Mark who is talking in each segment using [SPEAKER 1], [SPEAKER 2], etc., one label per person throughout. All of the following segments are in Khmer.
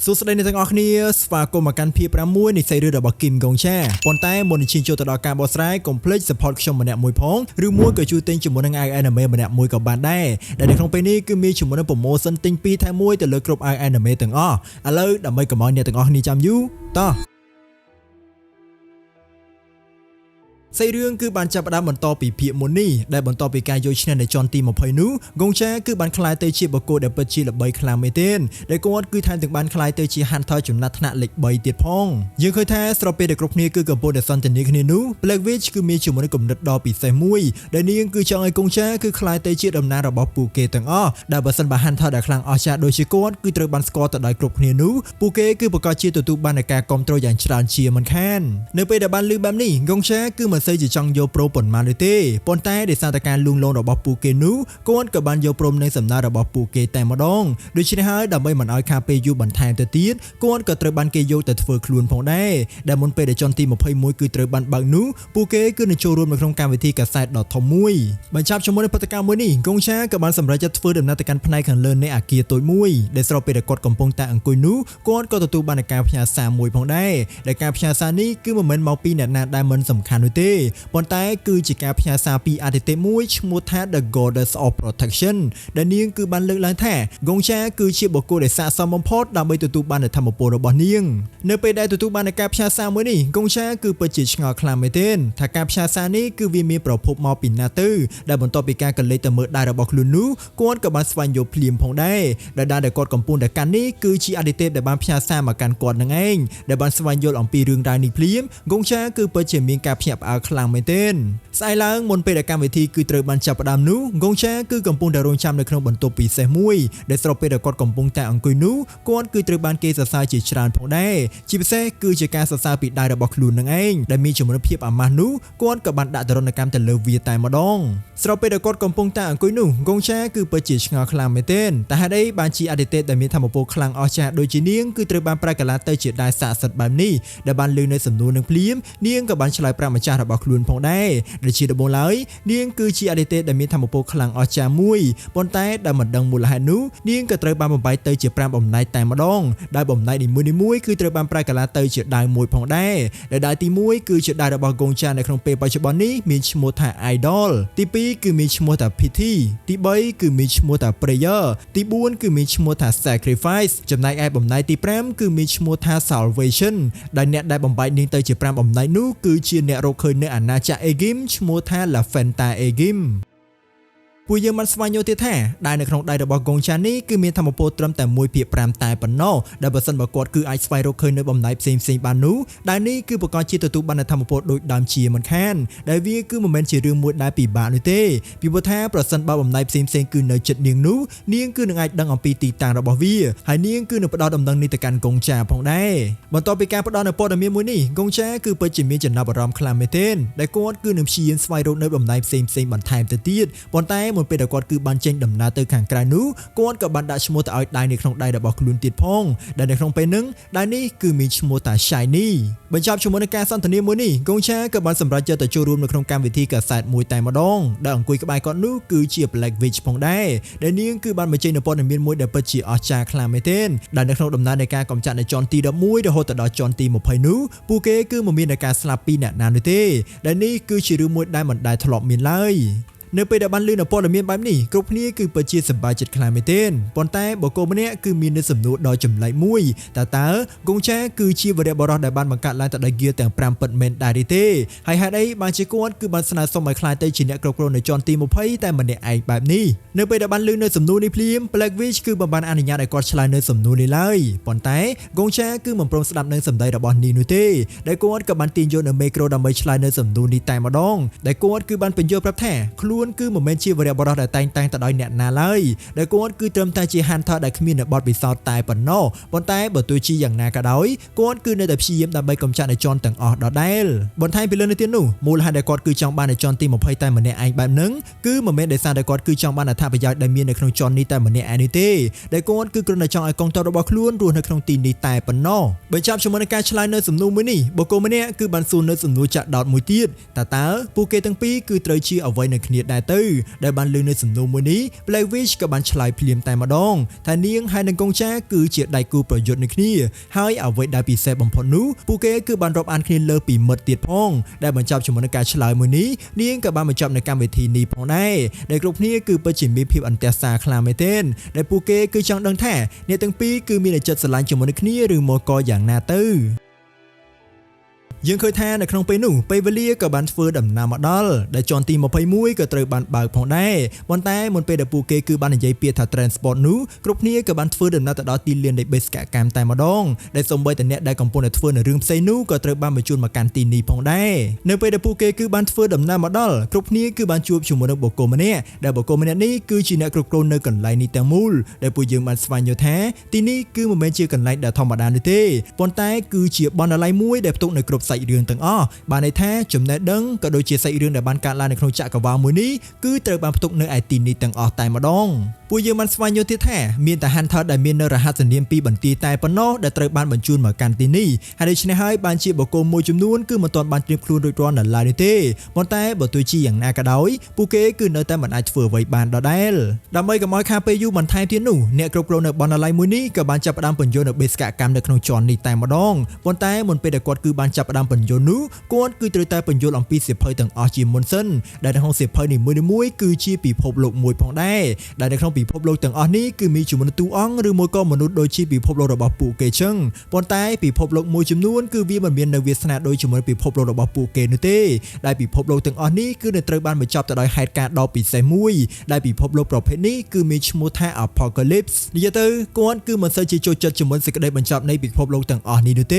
[SPEAKER 1] សួស្តីអ្នកទាំងអស់គ្នាស្វាគមន៍មកកាន់ភាព6នៃសេរីរបស់គីមកុងឆាប៉ុន្តែមុននឹងឈានចូលទៅដល់ការបកស្រាយកុំភ្លេច support ខ្ញុំម្នាក់មួយផងឬមួយក៏ជួយទិញជាមួយនឹង anime ម្នាក់មួយក៏បានដែរដែលនៅក្នុងពេលនេះគឺមានជាមួយនឹង promotion ទិញ2ថែម1ទៅលើគ្រប់ anime ទាំងអស់ឥឡូវដើម្បីកុំឲ្យអ្នកទាំងអស់គ្នាចាំយូរតោះសេរីរឿងគឺបានចាប់ផ្ដើមបន្តពីភាគមុននេះដែលបន្តពីការយកឈ្នះនៅជាន់ទី20នោះកុងឆាគឺបានក្លាយទៅជាបុគ្គលដែលពិតជាល្បីខ្លាំងមែនទែនដែលគាត់គឺថែមទាំងបានក្លាយទៅជា Hunter ចំណាត់ថ្នាក់លេខ3ទៀតផងយើងឃើញថាស្របពេលដែលគ្រប់គ្នាគឺកំពុងតែសន្ទនាគ្នានោះ Black Witch គឺមានជាមួយនឹងគំនិតដ៏ពិសេសមួយដែលនាងគឺចង់ឲ្យកុងឆាគឺក្លាយទៅជាតំណាងរបស់ពួកគេទាំងអស់ដែលបើសិនបើ Hunter ដែលខ្លាំងអស្ចារ្យដូចជាគាត់គឺត្រូវបានស្គាល់ទៅដោយគ្រប់គ្នានោះពួកគេគឺប្រកាសជាទទួលបានការគ្រប់គ្រងយ៉ាងច្រើនជាមិនខាននៅពេលដែលបានឮបែបនេះកុងឆាគឺមិនសូវជាចង់យកប្រូប៉ុន្មានទេប៉ុន្តែដោយសារតែការលួងលោមរបស់ពួកគេនោះគាត់ក៏បានយកព្រមនឹងសំណើរបស់ពួកគេតែម្ដងដូច្នេះហើយដើម្បីមិនឲ្យខាពេលយូរបន្ថែមទៅទៀតគាត់ក៏ត្រូវបានគេយកទៅធ្វើខ្លួនផងដែរដែលមុនពេលដែលជាន់ទី21គឺត្រូវបានបើកនោះពួកគេគឺនឹងចូលរួមនៅក្នុងកម្មវិធីកាសែតដ៏ធំមួយបញ្ចប់ជាមួយនឹងព្រឹត្តិការណ៍មួយនេះកុងឆាក៏បានសម្រេចចិត្តធ្វើដំណើរទៅកាន់ផ្នែកខាងលើនៃអគារតូចមួយដែលស្របពេលដែលគាត់កំពុងតែអង្គុយនោះគាត់ក៏ទទួលបានការផ្ញើសារមួយផងដែរដែលការផ្ញើសារនេះគឺមិនមែនមកពីអ្នកណាដែលមិនសំខាន់នោះទេប៉ុន្តែគឺជាការផ្ញើសារពីអាទិទេពមួយឈ្មោះថា The Goddess of Protection ដែលនាងគឺបានលើកឡើងថាកុងឆាគឺជាបុគ្គលដែលស័ក្តិសមបំផុតដើម្បីទទួលបាននូវធម៌ពលរបស់នាងនៅពេលដែលទទួលបានការផ្ញើសារមួយនេះកុងឆាគឺពិតជាឆ្ងល់ខ្លាំងមែនទែនថាការផ្ញើសារនេះគឺវាមានប្រភពមកពីណាទៅដែលបន្ទាប់ពីការកលេចទៅមើលដៃរបស់ខ្លួននោះគាត់ក៏បានស្វែងយល់ភ្លាមផងដែរដែលគាត់កំពុងតែកាន់នេះគឺជាអាទិទេពដែលបានផ្ញើសារមកកាន់គាត់នឹងឯងដែលបានស្វែងយល់អំពីរឿងរ៉ាវនេះភ្លាមកុងឆាគឺពិតជាមានការភ្ញាក់ផ្អើលខ្លាំងមែនទែនស្អែកឡើងមុនពេលដែលកម្មវិធីគឺត្រូវបានចាប់ផ្ដើមនោះកុងឆាគឺកំពុងតែរងចាំនៅក្នុងបន្ទប់ពិសេសមួយដែលស្របពេលដែលគាត់កំពុងតែអង្គុយនោះគាត់គឺត្រូវបានគេសរសើរជាច្រើនផងដែរជាពិសេសគឺជាការសរសើរពីដៃរបស់ខ្លួននឹងឯងដែលមានជំនឿភាពអាម៉ាស់នោះគាត់ក៏បានដាក់ទរណកម្មទៅលើវាតែម្ដងស្របពេលដែលគាត់កំពុងតែអង្គុយនោះកុងឆាគឺពិតជាឆ្ងល់ខ្លាំងមែនទែនតែហេតុអីបានជាអាទិទេពដែលមានធម៌ពលខ្លាំងអស្ចារ្យដូចជានាងគឺត្រូវបានប្រែកាឡាទៅជាដៃស័ក្តិសិទ្ធិបែបនេះដែលបានលើនៅសំណួរនឹងភ្លាមនាងក៏បានឆ្លើយប្រាប់ម្ចាស់របស់ខ្លួនផងដែរដែលជាដំបូងឡើយនាងគឺជាអាទិទេពដែលមានធម៌ពលខ្លាំងអស្ចារ្យមួយប៉ុន្តែដែលមិនដឹងមូលហេតុនោះនាងក៏ត្រូវបានបំបែកទៅជា5បំណែកតែម្ដងដែលបំណែកនីមួយៗគឺត្រូវបានប្រែកាឡាទៅជាដៃមួយផងដែរដែលដៃទី1គឺជាដៃរបស់កុងឆានៅក្នុងពេលបច្ចុប្បន្ននេះមានឈ្មោះថា Idol ទី2គឺមានឈ្មោះថា Pity ទី3គឺមានឈ្មោះថា Prayer ទី4គឺមានឈ្មោះថា Sacrifice ចំណែកឯបំណែកទី5គឺមានឈ្មោះថា Salvation ដែលអ្នកដែលបំបែកនាងទៅជា5បំណែកនោះគឺជាអ្នករកឃើញនៅអាណាចក្រអេហ្គីមឈ្មោះថា La Fenta Egim ពួកយើងបានស្វែងយល់ទៀតថាដៃនៅក្នុងដៃរបស់កុងឆានេះគឺមានធម៌ពលត្រឹមតែ 1/5 តែប៉ុណ្ណោះដែលបើសិនបើគាត់គឺអាចស្វែងរកឃើញនៅបំណែកផ្សេងៗបាននោះដៃនេះគឺប្រកាសជាទទួលបានធម៌ពលដូចដើមជាមិនខានដែលវាគឺមិនមែនជារឿងមួយដែលពិបាកនោះទេពីព្រោះថាប្រសិនបើបំណែកផ្សេងៗគឺនៅចិត្តនាងនោះនាងគឺនឹងអាចដឹងអំពីទីតាំងរបស់វាហើយនាងគឺនឹងផ្ដល់ដំណឹងនេះទៅកាន់កុងឆាផងដែរបន្ទាប់ពីការផ្ដល់នូវព័ត៌មានមួយនេះកុងឆាគឺពិតជាមានចំណាប់អារម្មណ៍ខ្លាំងមែនទែនដែលគាត់គឺនឹងព្យាយាមស្វែងរកនៅបំណែកផ្សេងៗបន្ថែមទៅទៀតប៉ុន្តែមុនពេលដែលគាត់គឺបានចេញដំណើរទៅខាងក្រៅនោះគាត់ក៏បានដាក់ឈ្មោះទៅឲ្យដៃនៅក្នុងដៃរបស់ខ្លួនទៀតផងដែលនៅក្នុងពេលហ្នឹងដៃនេះគឺមានឈ្មោះថា Shiny បញ្ចប់ជាមួយនឹងការសន្ទនាមួយនេះកុងឆាក៏បានសម្រេចចិត្តទៅចូលរួមនៅក្នុងកម្មវិធីកាសែតមួយតែម្ដងដែលអង្គុយក្បែរគាត់នោះគឺជា Black Witch ផងដែរដែលនាងគឺបានបញ្ចេញនូវព័ត៌មានមួយដែលពិតជាអស្ចារ្យខ្លាំងមែនទែនដែលនៅក្នុងដំណើរនៃការកម្ចាត់នៅជាន់ទី11រហូតដល់ជាន់ទី20នោះពួកគេគឺមិនមានការស្លាប់ពីអ្នកណានោះទេដែលនេះគឺជារឿងមួយដែលមិនដែលធ្លាប់មានឡើយនៅពេលដែលបានលឺនៅព័ត៌មានបែបនេះគ្រប់គ្នាគឺពិតជាសប្បាយចិត្តខ្លាំងមែនទែនប៉ុន្តែបុគ្គលម្នាក់គឺមាននូវសំណួរដ៏ចម្លែកមួយតើកុងឆាគឺជាវីរបុរសដែលបានបង្កើតឡើងទៅដោយហ្គៀទាំង5ពិតមែនដែរទេហើយហេតុអីបានជាគាត់គឺបានស្នើសុំឲ្យខ្លាយទៅជាអ្នកគ្រប់គ្រងនៅជាន់ទី20តែម្នាក់ឯងបែបនេះនៅពេលដែលបានលឺនៅសំណួរនេះភ្លាម Black Witch គឺមិនបានអនុញ្ញាតឲ្យគាត់ឆ្លើយនៅសំណួរនេះឡើយប៉ុន្តែកុងឆាគឺមិនព្រមស្ដាប់នឹងសម្ដីរបស់នាងនោះទេដែលគាត់ក៏បានទាញយកនៅមីក្រូដើម្បីឆ្លើយនៅសំណួរនេះតែម្ដងដែលគាត់គឺបានបញ្យល់ប្រាប់ថាខ្លួនគឺមិនមែនជាវីរបុរសដែលតែងតាំងទៅដោយអ្នកណាឡើយដែលគាត់គឺត្រឹមតែជា Hunter ដែលគ្មាននៅបទពិសោធន៍តែប៉ុណ្ណោះប៉ុន្តែបើទោះជាយ៉ាងណាក៏ដោយគាត់គឺនៅតែព្យាយាមដើម្បីកម្ចាត់នៅជាន់ទាំងអស់ដដែលបន្ថែមពីលើនេះទៀតនោះមូលហេតុដែលគាត់គឺចង់បាននៅជាន់ទី20តែម្នាក់ឯងបែបហ្នឹងគឺមិនមែនដោយសារតែគាត់គឺចង់បានអត្ថប្រយោជន៍ដែលមាននៅក្នុងជាន់នេះតែម្នាក់ឯងនេះទេដែលគាត់គឺគ្រាន់តែចង់ឲ្យកងទ័ពរបស់ខ្លួនរស់នៅក្នុងទីនេះតែប៉ុណ្ណោះបញ្ចប់ជាមួយនឹងការឆ្លើយនៅសំណួរមួយនេះបុគ្គលម្នាក់គឺបានសួរនៅសំណួរចាក់ដោតមួយទៀតតើពួកគេទាំងពីរគឺត្រូវជាអ្វីនឹងគ្នា ដែរទៅដែលបានលើនៅសំណួរមួយនេះ Blackfish ក៏បានឆ្លើយភ្លាមតែម្ដងថានាងហើយនឹងកងចាគឺជាដៃគូប្រយុទ្ធនឹងគ្នាហើយអ្វីដែលពិសេសបំផុតនោះពួកគេគឺបានរាប់អានគ្នាលើពីមិត្តទៀតផងដែលបញ្ចប់ជាមួយនឹងការឆ្លើយមួយនេះនាងក៏បានបញ្ចប់នៅកម្មវិធីនេះផងដែរដែលគ្រប់គ្នាគឺពិតជាមានភាពអន្ទះសារខ្លាំងមែនទែនដែលពួកគេគឺចង់ដឹងថាអ្នកទាំងពីរគឺមានចិត្តស្រឡាញ់ជាមួយនឹងគ្នាឬមកក៏យ៉ាងណាទៅយើងឃើញថានៅក្នុងពេលនោះពេលវេលាក៏បានធ្វើដំណើរមកដល់ដែលជាន់ទី21ក៏ត្រូវបានបើកផងដែរប៉ុន្តែមុនពេលដែលពួកគេគឺបាននិយាយពាក្យថា transport នោះគ្រប់គ្នាក៏បានធ្វើដំណើរទៅដល់ទីលាននៃបេសកកម្មតែម្ដងដែលសូម្បីតែអ្នកដែលកំពុងតែធ្វើនៅរឿងផ្សេងនោះក៏ត្រូវបានបញ្ជូនមកកាន់ទីនេះផងដែរនៅពេលដែលពួកគេគឺបានធ្វើដំណើរមកដល់គ្រប់គ្នាគឺបានជួបជាមួយនឹងបុគ្គលម្នាក់ដែលបុគ្គលម្នាក់នេះគឺជាអ្នកគ្រប់គ្រងនៅកន្លែងនេះទាំងមូលដែលពួកយើងបានស្វែងយល់ថាទីនេះគឺមិនមែនជាកន្លែងដែលធម្មតានោះទេប៉ុន្តែគឺជាបណ្ណាល័យមួយដែលផ្ទុកនៅគ្រប់សាច់រឿងទាំងអស់បានន័យថាចំណេះដឹងក៏ដូចជាសាច់រឿងដែលបានកើតឡើងនៅក្នុងចក្រវាលមួយនេះគឺត្រូវបានផ្ទុកនៅឯទីនេះទាំងអស់តែម្ដងពួកយើងបានស្វែងយល់ទៀតថាមានតែ Hunter ដែលមាននៅរហស្សនាមពីបន្ទាយតែប៉ុណ្ណោះដែលត្រូវបានបញ្ជូនមកកាន់ទីនេះហើយដូច្នេះហើយបានជាបុគ្គលមួយចំនួនគឺមិនទាន់បានត្រៀមខ្លួនរួចរាល់នៅឡើយនេះទេប៉ុន្តែបើទោះជាយ៉ាងណាក៏ដោយពួកគេគឺនៅតែមិនអាចធ្វើអ្វីបានដដែលដើម្បីកុំឲ្យខាតពេលយូរបន្ថែមទៀតនោះអ្នកគ្រប់គ្រងនៅបណ្ណាល័យមួយនេះក៏បានចាប់ផ្ដើមបញ្ជូននៅបេសកកម្មនៅក្នុងជាន់នេះតែម្ដងប៉ុន្តែមុនពេលដែលគាត់គឺបានចាប់ផ្ដើមបញ្ជូននោះគាត់គឺត្រូវតែបញ្យល់អំពីសៀវភៅទាំងអស់ជាមុនសិនដែលនៅក្នុងសៀវភៅនីមួយៗគឺជាពិភពលោកមួយផងដែរដែលនៅក្នុងពិភពលោកទាំងអស់នេះគឺមានជំនួសតួអង្គឬមួយក៏មនុស្សដូចជាពិភពលោករបស់ពួកគេចឹងប៉ុន្តែពិភពលោកមួយចំនួនគឺវាមិនមាននៅវាសនាដូចជាមួយពិភពលោករបស់ពួកគេនោះទេដែលពិភពលោកទាំងអស់នេះគឺនឹងត្រូវបានបញ្ចប់ទៅដោយហេតុការណ៍ដ៏ពិសេសមួយដែលពិភពលោកប្រភេទនេះគឺមានឈ្មោះថា Apocalypse និយាយទៅគាត់គឺមិនសូវជាចូលចិត្តជាមួយសេចក្តីបញ្ចប់នៃពិភពលោកទាំងអស់នេះនោះទ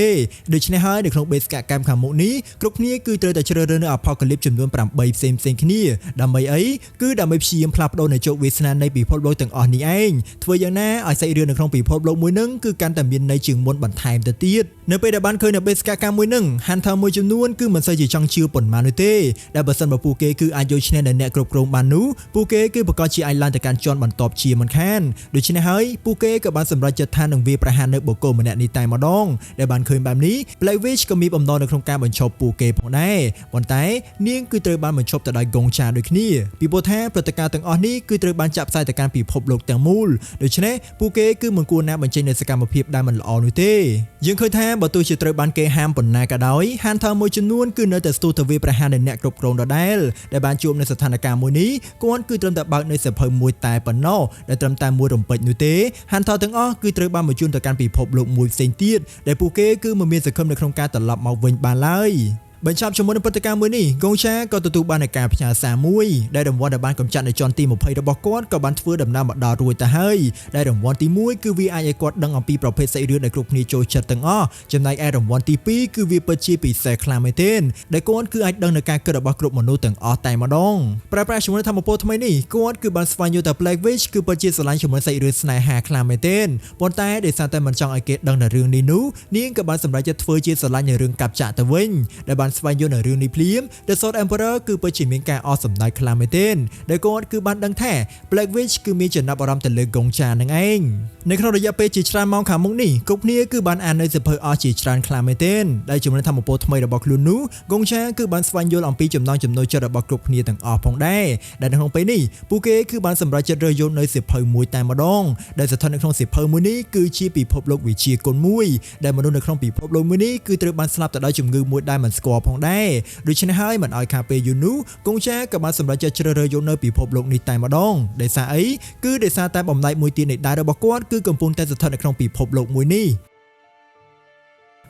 [SPEAKER 1] េដូច្នេះហើយនៅក្នុងបេសកកម្មខាងមុខនេះគ្រប់គ្នាគឺត្រូវតែជ្រើសរើសនៅ Apocalypse ចំនួន8ផ្សេងគ្នាដើម្បីអីគឺដើម្បីព្យាយាមផ្លាស់ប្ដូរនៅជោគវាសនានៃពិភពលោកទាំងអស់នេះឯងធ្វើយ៉ាងណាឲ្យសាច់រឿងនៅក្នុងពិភពលោកមួយនឹងគឺកាន់តែមានន័យជាងមុនបន្ថែមទៅទៀតនៅពេលដែលបានឃើញនៅបេសកកម្មមួយនឹង Hunter មួយចំនួនគឺមិនសូវជាចង់ជឿប៉ុន្មាននោះទេដែលបើសិនបើពួកគេគឺអាចយកឈ្នះនៅអ្នកគ្រប់គ្រងបាននោះពួកគេគឺប្រកាសជាអាចឡើងទៅកាន់ជាន់បន្ទាប់ជាមិនខានដូច្នេះហើយពួកគេក៏បានសម្រេចចិត្តថានឹងវាប្រហារនៅបុគ្គលម្នាក់នេះតែម្ដងដែលបានឃើញបែបនេះ Blackfish ក៏មានបំណងនៅក្នុងការបញ្ឈប់ពួកគេផងដែរប៉ុន្តែនាងគឺត្រូវបានបញ្ឈប់ទៅដោយកងចាដូចគ្នាពីព្រោះថាព្រឹត្តិការណ៍ទាំងអស់នេះគឺត្រូវបានចាក់ផ្សាយទៅកាន់ពិភពលោកទាំងមូលដូច្នេះពួកគេគឺមិនគួរណាបញ្ចេញនូវសកម្មភាពដែលមិនល្អនោះទេយើងឃើញថាបើទោះជាត្រូវបានគេហាមប៉ុណ្ណាក៏ដោយ Hunter មួយចំនួនគឺនៅតែស្ទុះទៅវាប្រហារនៅអ្នកគ្រប់គ្រងដដែលដែលបានជួបនៅស្ថានភាពមួយនេះគាត់គឺត្រឹមតែបើកនៅសៀវភៅមួយតែប៉ុណ្ណោះដែលត្រឹមតែមួយរំពេចនោះទេ Hunter ទាំងអស់គឺត្រូវបានបញ្ជូនទៅកាន់ពិភពលោកមួយផ្សេងទៀតដែលពួកគេគឺមិនមានសង្ឃឹមនៅក្នុងការត្រឡប់មកវិញបានឡើយបញ្ចប់ជាមួយនឹងព្រឹត្តិការណ៍មួយនេះកងចាក៏ទទួលបានការផ្ញើសារមួយដែលរង្វាន់ដែលបានកម្ចាត់នៅជាន់ទី20របស់គាត់ក៏បានធ្វើដំណើរមកដល់រួចទៅហើយដែលរង្វាន់ទី1គឺវាអាចឲ្យគាត់ដឹងអំពីប្រភេទសាច់រឿងដែលគ្រប់គ្នាចូលចិត្តទាំងអស់ចំណែកឯរង្វាន់ទី2គឺវាពិតជាពិសេសខ្លាំងមែនទែនដែលគាត់គឺអាចដឹងនៅការគិតរបស់គ្រប់មនុស្សទាំងអស់តែម្ដងប្រើប្រាស់ជាមួយនឹងធម្មពលថ្មីនេះគាត់គឺបានស្វែងយល់ថា Blackfish គឺពិតជាស្រឡាញ់ជាមួយសាច់រឿងស្នេហាខ្លាំងមែនទែនប៉ុន្តែដោយសារតែមិនចង់ឲ្យគេដឹងនៅរឿងនេះនោះនាងក៏បានសម្រេចចិត្តធ្វើជាស្រឡាញ់នៅរឿងកាប់ចាក់ទៅវិញដែលបានស្វែងយល់នៅរឿងនេះភ្លាម The Sword Emperor គឺពិតជាមានការអស់សម្ដៅខ្លាំងមែនទែនដែលគាត់គឺបានដឹងថា Blackfish គឺមានចំណាប់អារម្មណ៍ទៅលើកងចានឹងឯងនៅក្នុងរយៈពេលជាច្រើនម៉ោងខាងមុខនេះគ្រប់គ្នាគឺបានអាននៅសៀវភៅអស់ជាច្រើនខ្លាំងមែនទែនដែលជាមួយនឹងធម្មពលថ្មីរបស់ខ្លួននោះកងចាគឺបានស្វែងយល់អំពីចំណងចំណូលចិត្តរបស់គ្រប់គ្នាទាំងអស់ផងដែរដែលនៅក្នុងពេលនេះពួកគេគឺបានសម្រេចចិត្តរើសយកនៅសៀវភៅមួយតែម្ដងដែលស្ថិតនៅក្នុងសៀវភៅមួយនេះគឺជាពិភពលោកវិជ្ជាគុណមួយដែលមនុស្សនៅក្នុងពិភពលោកមួយនេះគឺត្រូវបានស្លាប់ទៅដោយជំងឺមួយដែលមិនស្គាល់ផងដែរដូច្នេះហើយមិនឲ្យខាតពេលយូរនោះកងចាក៏បានសម្រេចចិត្តជ្រើសរើសយកនៅពិភពលោកនេះតែម្ដងដោយសារអីគឺដោយសារតែបំណែកមួយទៀតនៃដៃរបស់គាត់គឺកំពុងតែស្ថិតនៅក្នុងពិភពលោកមួយនេះ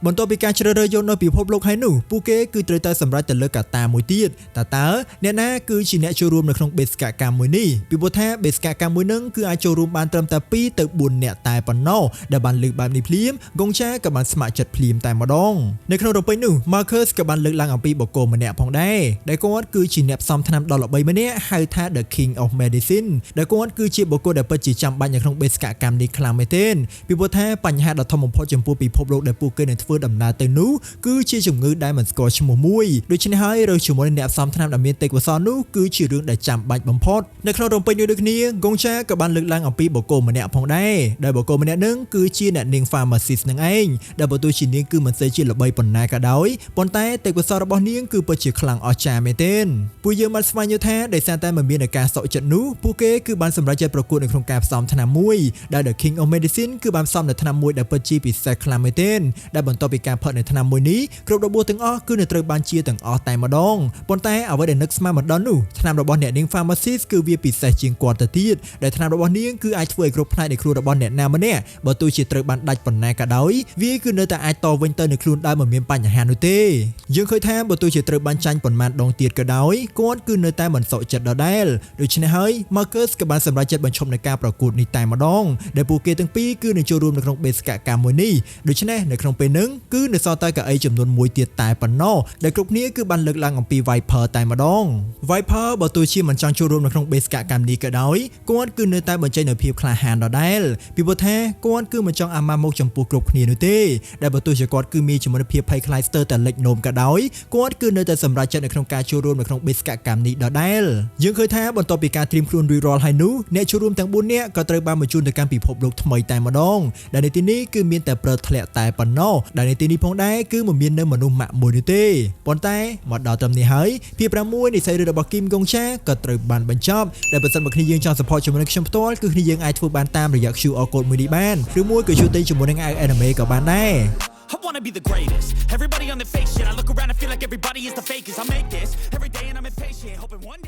[SPEAKER 1] បន្ទាប់ពីការជ្រើសរើសយកនៅពិភពលោកហើយនោះពួកគេគឺត្រូវតែសម្រេចទៅលើកត្តាមួយទៀតតើអ្នកណាគឺជាអ្នកចូលរួមនៅក្នុងបេសកកម្មមួយនេះពីព្រោះថាបេសកកម្មមួយនឹងគឺអាចចូលរួមបានត្រឹមតែ2ទៅ4នាក់តែប៉ុណ្ណោះដែលបានលើកបែបនេះភ្លាមកងចាក៏បានស្ម័គ្រចិត្តភ្លាមតែម្ដងនៅក្នុងរំពេចនោះ Marcus ក៏បានលើកឡើងអំពីបុគ្គលម្នាក់ផងដែរដែលគាត់គឺជាអ្នកផ្សំថ្នាំដ៏ល្បីម្នាក់ហៅថា The King of Medicine ដែលគាត់គឺជាបុគ្គលដែលពិតជាចាំបាច់នៅក្នុងបេសកកម្មនេះខ្លាំងមែនទែនពីព្រោះថាបញ្ហាដ៏ធំបំផុតចំពោះពិភពលោកដែលពួកគេនឹង ធ្វើដំណើរទៅនោះគឺជាជំងឺដែលមិនស្គាល់ឈ្មោះមួយដូច្នេះហើយរើសជាមួយនឹងអ្នកផ្សំថ្នាំដែលមានទេពកោសល្យនោះគឺជារឿងដែលចាំបាច់បំផុតនៅក្នុងរំពេចមួយដូចគ្នាហ្គងឆាក៏បានលើកឡើងអំពីបុគ្គលម្នាក់ផងដែរដែលបុគ្គលម្នាក់នឹងគឺជាអ្នកនាង pharmacist នឹងឯងដែលបើទោះជានាងគឺមិនសូវជាល្បីប៉ុណ្ណាក៏ដោយប៉ុន្តែទេពកោសល្យរបស់នាងគឺពិតជាខ្លាំងអស្ចារ្យមែនទែនពួកយើងបានស្វែងយល់ថាដោយសារតែមិនមានការសក់ចិត្តនោះពួកគេគឺបានសម្រេចចិត្តប្រកួតនៅក្នុងការផ្សំថ្នាំមួយដែល The King of Medicine គឺបានផ្សំនៅថ្នាំមួយដែលពិតជាពិសេសខ្លាំងមែនទែនដែលបន្ទាប់ពីការផឹកនៅថ្នាំមួយនេះគ្រប់របួសទាំងអស់គឺនឹងត្រូវបានជាទាំងអស់តែម្ដងប៉ុន្តែអ្វីដែលនឹកស្មានមិនដល់នោះថ្នាំរបស់អ្នកនាង pharmacist គឺវាពិសេសជាងគាត់ទៅទៀតដែលថ្នាំរបស់នាងគឺអាចធ្វើឲ្យគ្រប់ផ្នែកនៃខ្លួនរបស់អ្នកណាម្នាក់បើទោះជាត្រូវបានដាច់ប៉ុណ្ណាក៏ដោយវាគឺនៅតែអាចតវិញទៅនៅខ្លួនដោយមិនមានបញ្ហានោះទេយើងឃើញថាបើទោះជាត្រូវបានចាញ់ប៉ុន្មានដងទៀតក៏ដោយគាត់គឺនៅតែមិនសក់ចិត្តដដែលដូច្នេះហើយ Marcus ក៏បានសម្រេចចិត្តបញ្ឈប់នៅការប្រកួតនេះតែម្ដងដែលពួកគេទាំងពីរគឺនឹងចូលរួមនៅក្នុងបេសកកម្មមួយនេះដូច្នេះនៅក្នុងពេលហ្នឹងគឺនៅសល់តែកៅអីចំនួន1ទៀតតែប៉ុណ្ណោះដែលគ្រប់គ្នាគឺបានលើកឡើងអំពី Viper តែម្ដង Viper បើទោះជាមិនចង់ចូលរួមនៅក្នុងបេសកកម្មនេះក៏ដោយគាត់គឺនៅតែបញ្ចេញនូវភាពក្លាហានដដែលពីព្រោះថាគាត់គឺមិនចង់អាម៉ាស់មកចំពោះគ្រប់គ្នានោះទេដែលបើទោះជាគាត់គឺមានជំនឿភាពភ័យខ្លាចស្ទើរតែលិចនោមក៏ដោយគាត់គឺនៅតែសម្រេចចិត្តនៅក្នុងការចូលរួមនៅក្នុងបេសកកម្មនេះដដែលយើងឃើញថាបន្ទាប់ពីការត្រៀមខ្លួនរួចរាល់ហើយនោះអ្នកចូលរួមទាំង4នាក់ក៏ត្រូវបានបញ្ជូនទៅកាន់ពិភពលោកថ្មីតែម្ដងដែលនៅទីនេះគឺមានតែព្រើធ្លាក់តែប៉ុណ្ណោះដែលនៅទីនេះផងដែរគឺមិនមាននៅមនុស្សម៉ាក់មួយនោះទេប៉ុន្តែមកដល់ត្រឹមនេះហើយភាគ6នៃសេរីរបស់គីម Gong Cha ក៏ត្រូវបានបញ្ចប់ដែលបើសិនបើគ្នាយើងចង់ support ជាមួយនឹងខ្ញុំផ្ទាល់គឺគ្នាយើងអាចធ្វើបានតាមរយៈ QR code មួយនេះបានឬមួយក៏ជួយទិញជាមួយនឹង anime ក៏បានដែរ
[SPEAKER 2] I wanna be the greatest. Everybody on the fake shit. I look around and feel like everybody is the fakest. I make this every day and I'm impatient, hoping one day